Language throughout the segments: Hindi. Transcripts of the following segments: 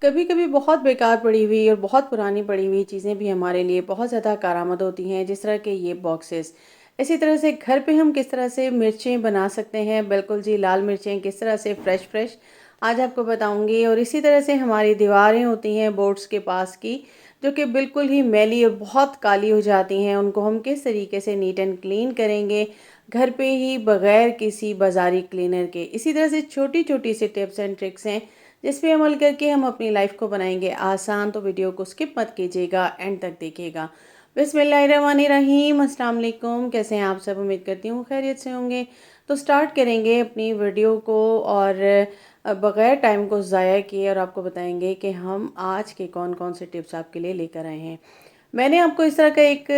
कभी कभी बहुत बेकार पड़ी हुई और बहुत पुरानी पड़ी हुई चीज़ें भी हमारे लिए बहुत ज़्यादा कारआमद होती हैं, जिस तरह के ये बॉक्सेस। इसी तरह से घर पे हम किस तरह से मिर्चें बना सकते हैं, बिल्कुल जी, लाल मिर्चें किस तरह से फ्रेश फ्रेश आज आपको बताऊंगी। और इसी तरह से हमारी दीवारें होती हैं बोर्ड्स के पास की, जो कि बिल्कुल ही मैली और बहुत काली हो जाती हैं, उनको हम किस तरीके से नीट एंड क्लीन करेंगे घर पे ही, बगैर किसी बाजारी क्लीनर के। इसी तरह से छोटी छोटी सी टिप्स एंड ट्रिक्स हैं जिस पे अमल करके हम अपनी लाइफ को बनाएंगे आसान। तो वीडियो को स्किप मत कीजिएगा, एंड तक देखिएगा। बिस्मिल्लाहिर्रहमानिर्रहीम, अस्सलाम वालेकुम। कैसे हैं आप सब? उम्मीद करती हूँ खैरियत से होंगे। तो स्टार्ट करेंगे अपनी वीडियो को, और बग़ैर टाइम को ज़ाया किए और आपको बताएंगे कि हम आज के कौन कौन से टिप्स आपके लिए लेकर आए हैं। मैंने आपको इस तरह का एक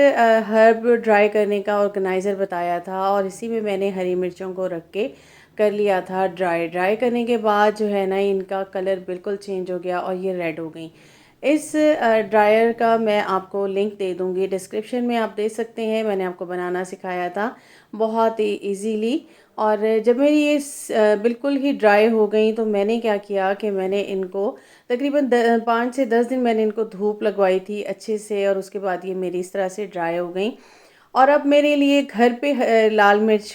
हर्ब ड्राई करने का ऑर्गेनाइज़र बताया था, और इसी में मैंने हरी मिर्चों को रख के कर लिया था ड्राई। ड्राई करने के बाद जो है ना, इनका कलर बिल्कुल चेंज हो गया और ये रेड हो गई। इस ड्रायर का मैं आपको लिंक दे दूँगी डिस्क्रिप्शन में, आप दे सकते हैं। मैंने आपको बनाना सिखाया था बहुत ही इजीली। और जब मेरी ये बिल्कुल ही ड्राई हो गई, तो मैंने क्या किया कि मैंने इनको तकरीबन 5 से 10 दिन मैंने इनको धूप लगवाई थी अच्छे से, और उसके बाद ये मेरी इस तरह से ड्राई हो गई। और अब मेरे लिए घर पे लाल मिर्च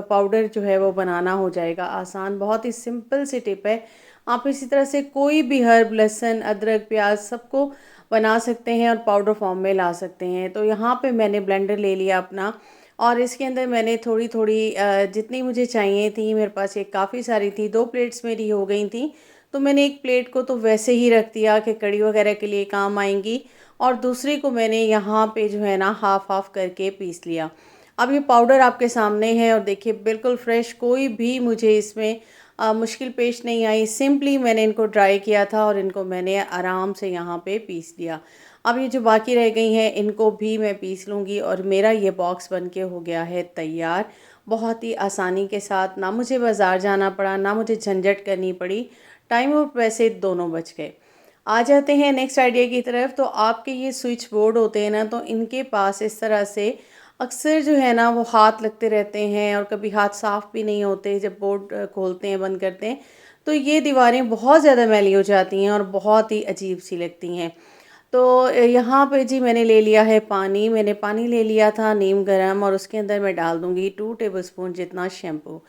पाउडर जो है वो बनाना हो जाएगा आसान। बहुत ही सिंपल सी टिप है। आप इसी तरह से कोई भी हर्ब, लहसुन, अदरक, प्याज सबको बना सकते हैं और पाउडर फॉर्म में ला सकते हैं। तो यहाँ पे मैंने ब्लेंडर ले लिया अपना, और इसके अंदर मैंने थोड़ी थोड़ी जितनी मुझे चाहिए थी, मेरे पास ये काफ़ी सारी थी, 2 प्लेट्स मेरी हो गई थी। तो मैंने एक प्लेट को तो वैसे ही रख दिया कि कड़ी वगैरह के लिए काम आएंगी, और दूसरी को मैंने यहाँ पे जो है ना हाफ हाफ करके पीस लिया। अब ये पाउडर आपके सामने है, और देखिए बिल्कुल फ्रेश, कोई भी मुझे इसमें मुश्किल पेश नहीं आई। सिंपली मैंने इनको ड्राई किया था और इनको मैंने आराम से यहाँ पे पीस लिया। अब ये जो बाकी रह गई हैं, इनको भी मैं पीस लूँगी, और मेरा ये बॉक्स बन के हो गया है तैयार। बहुत ही आसानी के साथ, ना मुझे बाज़ार जाना पड़ा, ना मुझे झंझट करनी पड़ी। टाइम और पैसे दोनों बच गए। आ जाते हैं नेक्स्ट आइडिया की तरफ। तो आपके ये स्विच बोर्ड होते हैं ना, तो इनके पास इस तरह से अक्सर जो है ना वो हाथ लगते रहते हैं, और कभी हाथ साफ़ भी नहीं होते जब बोर्ड खोलते हैं, बंद करते हैं। तो ये दीवारें बहुत ज़्यादा मैली हो जाती हैं और बहुत ही अजीब सी लगती हैं। तो यहाँ पे जी मैंने ले लिया है पानी। मैंने पानी ले लिया था नीम गरम, और उसके अंदर मैं डाल दूँगी 2 टेबलस्पून जितना शैम्पू।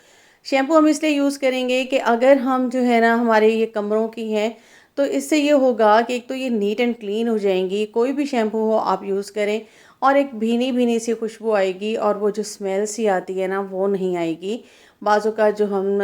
शैम्पू हम इसलिए यूज़ करेंगे कि अगर हम जो है ना, हमारे ये कमरों की हैं, तो इससे ये होगा कि एक तो ये नीट एंड क्लीन हो जाएंगी। कोई भी शैम्पू हो आप यूज़ करें, और एक भीनी भीनी सी खुशबू आएगी, और वो जो स्मेल सी आती है ना, वो नहीं आएगी बाज़ों का जो हम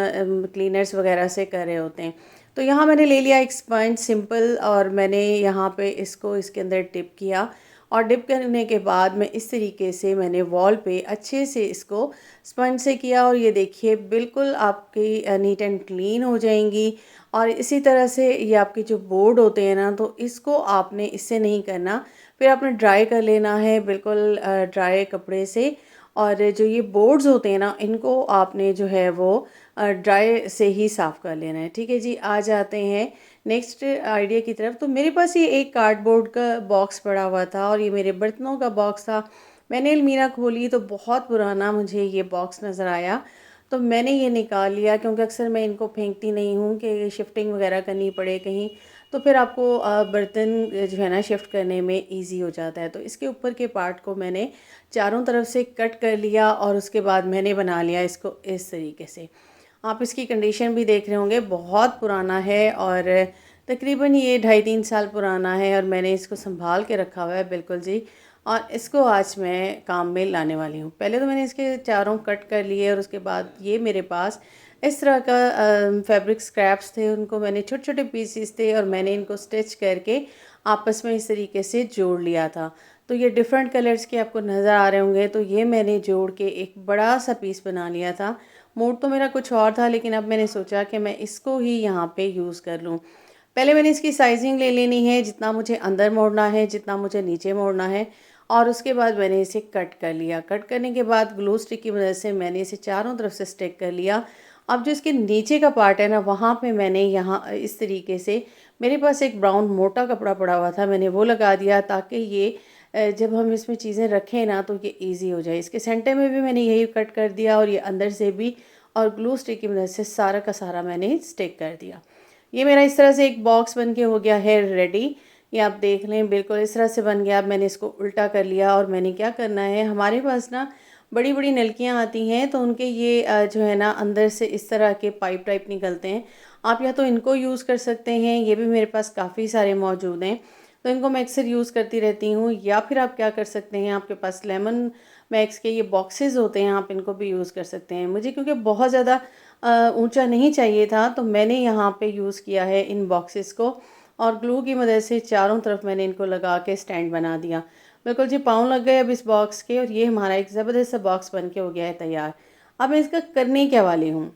क्लीनर्स वगैरह से कर रहे होते हैं। तो यहाँ मैंने ले लिया एक स्पंज सिंपल, और मैंने यहाँ पे इसको इसके अंदर डिप किया। और डिप करने के बाद मैं इस तरीके से मैंने वॉल पे अच्छे से इसको स्पंज से किया, और ये देखिए बिल्कुल आपकी नीट एंड क्लीन हो जाएंगी। और इसी तरह से ये आपके जो बोर्ड होते हैं ना, तो इसको आपने इससे नहीं करना, फिर आपने ड्राई कर लेना है बिल्कुल ड्राई कपड़े से। और जो ये बोर्ड्स होते हैं ना, इनको आपने जो है वो ड्राई से ही साफ़ कर लेना है। ठीक है जी, आ जाते हैं नेक्स्ट आइडिया की तरफ। तो मेरे पास ये एक कार्डबोर्ड का बॉक्स पड़ा हुआ था, और ये मेरे बर्तनों का बॉक्स था। मैंने अलमीरा खोली तो बहुत पुराना मुझे ये बॉक्स नज़र आया। तो मैंने ये निकाल लिया, क्योंकि अक्सर मैं इनको फेंकती नहीं हूँ कि शिफ्टिंग वगैरह करनी पड़े कहीं, तो फिर आपको बर्तन जो है ना शिफ्ट करने में इजी हो जाता है। तो इसके ऊपर के पार्ट को मैंने चारों तरफ से कट कर लिया, और उसके बाद मैंने बना लिया इसको इस तरीके से। आप इसकी कंडीशन भी देख रहे होंगे, बहुत पुराना है, और तकरीबन ये 2.5-3 साल पुराना है, और मैंने इसको संभाल के रखा हुआ है बिल्कुल जी। और इसको आज मैं काम में लाने वाली हूँ। पहले तो मैंने इसके चारों कट कर लिए, और उसके बाद ये मेरे पास इस तरह का फैब्रिक स्क्रैप्स थे, उनको मैंने छोटे छोटे पीसीस थे, और मैंने इनको स्टिच करके आपस में इस तरीके से जोड़ लिया था। तो ये डिफरेंट कलर्स के आपको नज़र आ रहे होंगे। तो ये मैंने जोड़ के एक बड़ा सा पीस बना लिया था। मूड तो मेरा कुछ और था, लेकिन अब मैंने सोचा कि मैं इसको ही यहाँ पे यूज़ कर लूँ। पहले मैंने इसकी साइजिंग ले लेनी है, जितना मुझे अंदर मोड़ना है, जितना मुझे नीचे मोड़ना है। और उसके बाद मैंने इसे कट कर लिया। कट करने के बाद ग्लू स्टिक की मदद से मैंने इसे चारों तरफ से स्टिक कर लिया। अब जो इसके नीचे का पार्ट है ना, वहाँ पे मैंने यहाँ इस तरीके से, मेरे पास एक ब्राउन मोटा कपड़ा पड़ा हुआ था, मैंने वो लगा दिया, ताकि ये जब हम इसमें चीज़ें रखें ना, तो ये ईज़ी हो जाए। इसके सेंटर में भी मैंने यही कट कर दिया, और ये अंदर से भी, और ग्लू स्टिक की मदद से सारा का सारा मैंने स्टिक कर दिया। ये मेरा इस तरह से एक बॉक्स बन के हो गया है रेडी। ये आप देख लें, बिल्कुल इस तरह से बन गया। अब मैंने इसको उल्टा कर लिया और मैंने क्या करना है, हमारे पास ना बड़ी बड़ी नलकियाँ आती हैं तो उनके ये जो है ना अंदर से इस तरह के पाइप टाइप निकलते हैं। आप या तो इनको यूज़ कर सकते हैं, ये भी मेरे पास काफ़ी सारे मौजूद हैं, तो इनको मैं अक्सर यूज़ करती रहती हूँ। या फिर आप क्या कर सकते हैं, आपके पास लेमन मैक्स के ये बॉक्सेस होते हैं, आप इनको भी यूज़ कर सकते हैं। मुझे क्योंकि बहुत ज़्यादा ऊंचा नहीं चाहिए था तो मैंने यहाँ पे यूज़ किया है इन बॉक्सेस को, और ग्लू की मदद से चारों तरफ मैंने इनको लगा के स्टैंड बना दिया। बिल्कुल जी, पाँव लग गए अब इस बॉक्स के, और ये हमारा एक ज़बरदस्त सा बॉक्स बन के हो गया है तैयार। अब मैं इसका करने क्या वाली हूँ,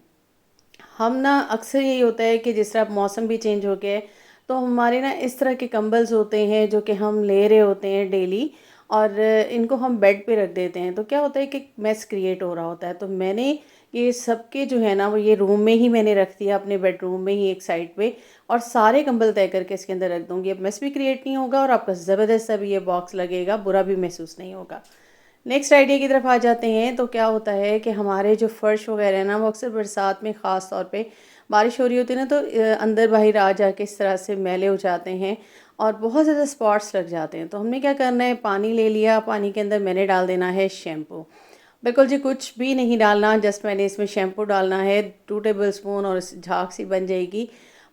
हम ना अक्सर यही होता है कि जिस तरह मौसम भी चेंज हो गया है तो हमारे ना इस तरह के कंबल्स होते हैं जो कि हम ले रहे होते हैं डेली, और इनको हम बेड पे रख देते हैं तो क्या होता है कि मैस क्रिएट हो रहा होता है। तो मैंने ये सबके जो है ना वो ये रूम में ही मैंने रख दिया, अपने बेडरूम में ही एक साइड पे, और सारे कंबल तय करके इसके अंदर रख दूँगी। अब मैस भी क्रिएट नहीं होगा और आपका ज़बरदस्त सा भी ये बॉक्स लगेगा, बुरा भी महसूस नहीं होगा। नेक्स्ट आइडिया की तरफ आ जाते हैं। तो क्या होता है कि हमारे जो फ़र्श वगैरह है ना वो अक्सर बरसात में ख़ास तौर पे बारिश हो रही होती है ना, तो अंदर बाहर आ जाके इस तरह से मैले हो जाते हैं और बहुत ज़्यादा स्पॉट्स लग जाते हैं। तो हमने क्या करना है, पानी ले लिया, पानी के अंदर मैंने डाल देना है शैम्पू। बिल्कुल जी, कुछ भी नहीं डालना, जस्ट मैंने इसमें शैम्पू डालना है 2 टेबल स्पून, और इस झाग सी बन जाएगी।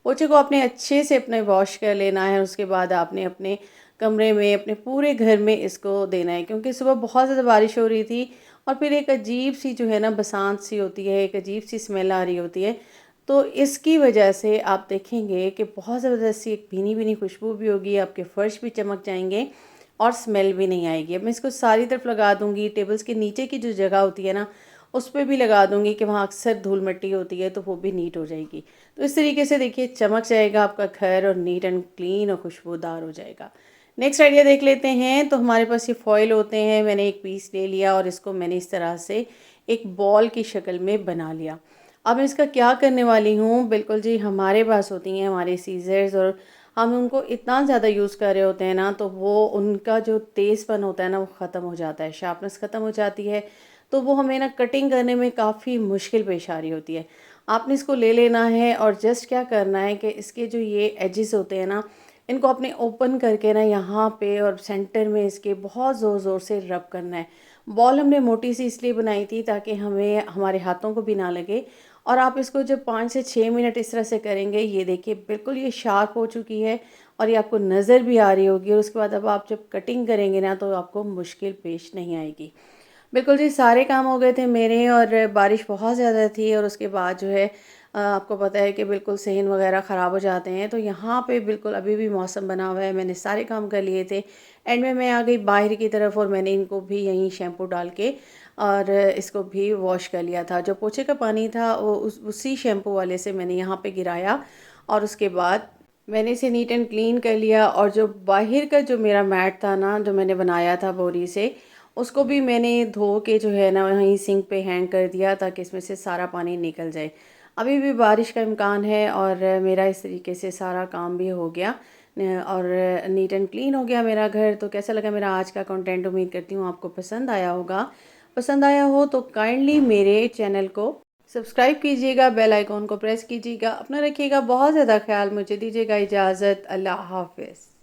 पोछे को आपने अच्छे से अपने वॉश कर लेना है, उसके बाद आपने अपने कमरे में, अपने पूरे घर में इसको देना है, क्योंकि सुबह बहुत ज़्यादा बारिश हो रही थी और फिर एक अजीब सी जो है ना बसांत सी होती है, एक अजीब सी स्मेल आ रही होती है। तो इसकी वजह से आप देखेंगे कि बहुत ज़बरदस्त सी एक भीनी भीनी खुशबू भी होगी, आपके फ़र्श भी चमक जाएंगे और स्मेल भी नहीं आएगी। अब मैं इसको सारी तरफ लगा दूंगी, टेबल्स के नीचे की जो जगह होती है ना उस पर भी लगा दूंगी कि वहाँ अक्सर धूल मिट्टी होती है, तो वो भी नीट हो जाएगी। तो इस तरीके से देखिए चमक जाएगा आपका घर, और नीट एंड क्लीन और खुशबूदार हो जाएगा। नेक्स्ट आइडिया देख लेते हैं। तो हमारे पास ये फॉयल होते हैं, मैंने एक पीस ले लिया और इसको मैंने इस तरह से एक बॉल की शक्ल में बना लिया। अब मैं इसका क्या करने वाली हूँ, बिल्कुल जी, हमारे पास होती हैं हमारे सीजर्स, और हम उनको इतना ज़्यादा यूज़ कर रहे होते हैं ना तो वो उनका जो तेज़पन होता है ना वो ख़त्म हो जाता है, शार्पनेस ख़त्म हो जाती है। तो वो हमें ना कटिंग करने में काफ़ी मुश्किल पेश आ रही होती है। आपने इसको ले लेना है और जस्ट क्या करना है कि इसके जो ये एजेस होते हैं ना इनको अपने ओपन करके ना यहाँ पे और सेंटर में इसके बहुत ज़ोर ज़ोर से रब करना है। बॉल हमने मोटी सी इसलिए बनाई थी ताकि हमें हमारे हाथों को भी ना लगे। और आप इसको जब 5 से 6 मिनट इस तरह से करेंगे, ये देखिए बिल्कुल ये शार्प हो चुकी है और ये आपको नज़र भी आ रही होगी, और उसके बाद अब आप जब कटिंग करेंगे ना तो आपको मुश्किल पेश नहीं आएगी। बिल्कुल जी, सारे काम हो गए थे मेरे, और बारिश बहुत ज़्यादा थी, और उसके बाद जो है आपको पता है कि बिल्कुल सेहन वगैरह ख़राब हो जाते हैं। तो यहाँ पे बिल्कुल अभी भी मौसम बना हुआ है, मैंने सारे काम कर लिए थे। एंड में मैं आ गई बाहर की तरफ और मैंने इनको भी यहीं शैम्पू डाल के और इसको भी वॉश कर लिया था। जो पोछे का पानी था वो उसी शैम्पू वाले से मैंने यहाँ पे गिराया, और उसके बाद मैंने इसे नीट एंड क्लीन कर लिया। और जो बाहर का जो मेरा मैट था ना जो मैंने बनाया था बोरी से, उसको भी मैंने धो के जो है ना वहीं सिंक पे हैंग कर दिया ताकि इसमें से सारा पानी निकल जाए। अभी भी बारिश का इम्कान है और मेरा इस तरीके से सारा काम भी हो गया और नीट एंड क्लीन हो गया मेरा घर। तो कैसा लगा मेरा आज का कंटेंट, उम्मीद करती हूँ आपको पसंद आया होगा। पसंद आया हो तो काइंडली मेरे चैनल को सब्सक्राइब कीजिएगा, बेल आइकॉन को प्रेस कीजिएगा। अपना रखिएगा बहुत ज़्यादा ख्याल, मुझे दीजिएगा इजाज़त। अल्लाह हाफ़िज़।